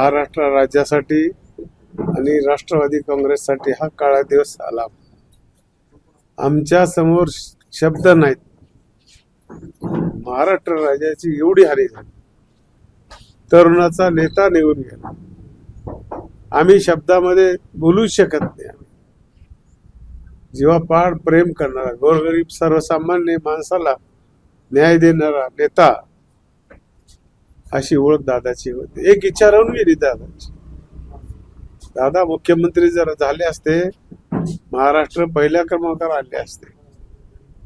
महाराष्ट्र राज्यासाठी आणि राष्ट्रवादी काँग्रेससाठी हा काळा दिवस आला. आमच्या समोर शब्द नाहीत. महाराष्ट्र राज्याची एवढी हानी झाली, तरुणाचा नेता निघून गेला. आम्ही शब्दामध्ये बोलू शकत नाही. जीवापाड प्रेम करणारा, गोरगरीब सर्वसामान्य माणसाला न्याय देणारा नेता, अशी ओळख दादाची होती. एक इच्छा राहून गेली दादाची. दादा मुख्यमंत्री जर झाले असते, महाराष्ट्र पहिल्या क्रमांकावर आले असते.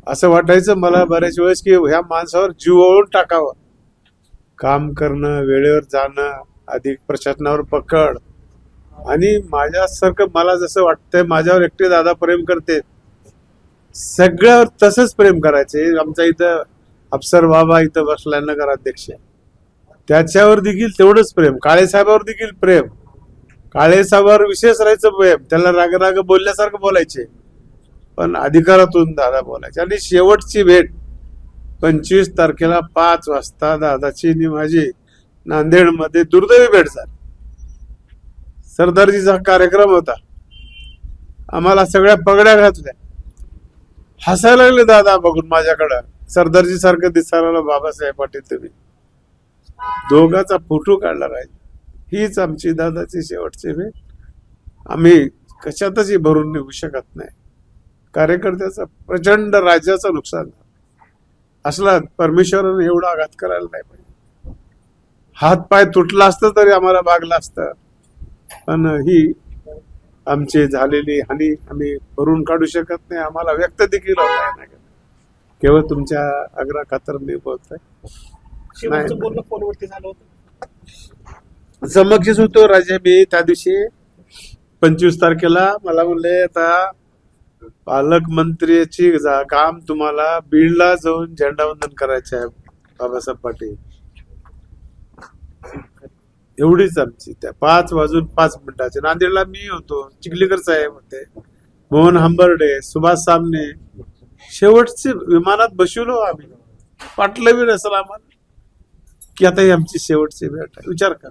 असं वाटायचं मला बऱ्याच वेळेस की ह्या माणसावर जीव ओळून टाकावं. काम करणं, वेळेवर जाणं, अधिक प्रशासनावर पकड, आणि माझ्यासारखं मला जसं वाटतंय माझ्यावर एकटे दादा प्रेम करते, सगळ्यावर तसंच प्रेम करायचे. आमचा इथं अफसर बाबा इथं बसलाय नगराध्यक्ष, त्याच्यावर देखील तेवढंच प्रेम. काळेसाहेबावर देखील प्रेम. काळेसाहेबावर विशेष राहायचं प्रेम. त्याला राग राग बोलल्यासारखं बोलायचे, पण अधिकारातून दादा बोलायचे. आणि शेवटची भेट 25 तारखेला 5 वाजता दादाची आणि माझी नांदेडमध्ये दुर्दैवी भेट झाली. सरदारजीचा कार्यक्रम होता. आम्हाला सगळ्या पगड्या घातल्या. हसायला लागले दादा बघून माझ्याकडं. सरदारजी सारखं दिसायला बाबासाहेब पाटील तुम्ही. दोघाचा फोटो काढला राहील. हीच आमची दादाची शेवटची भेट. आम्ही कशातच भरून निघू शकत नाही. कार्यकर्त्याचं प्रचंड राज्याचं नुकसान असला परमेश्वराने एवढा आघात करायला नाही पाहिजे. हात पाय तुटला असतं तरी आम्हाला भागला असतं, पण ही आमची झालेली हानी आम्ही भरून काढू शकत नाही. आम्हाला व्यक्त देखील होत नाही. केवळ तुमच्या आग्रह खातर मी बोलतोय. फोनवरती झालं होतं, समक्षच होतो राजे. मी त्या दिवशी 25 तारखेला मला म्हणले, आता पालकमंत्र्याची काम तुम्हाला बीडला जाऊन झेंडावंदन करायचे आहे बाबासाहेब पाटील. एवढीच आमची त्या 5 वाजून 5 मिनिटाचे. नांदेडला मी होतो, चिखलीकर साहेब होते, मोहन हंबर्डे, सुभाष सामने. शेवटचे विमानात बसवलो आम्ही. वाटलं बी नसेल आम्हाला की आता ही आमची शेवटची भेट आहे. विचार करा.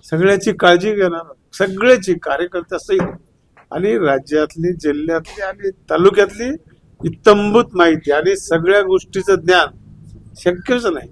सगळ्याची काळजी घेणार, सगळ्याची कार्यकर्त्यासहित, आणि राज्यातली, जिल्ह्यातली आणि तालुक्यातली इत्तंभूत माहिती आणि सगळ्या गोष्टीचं ज्ञान शक्यच नाही.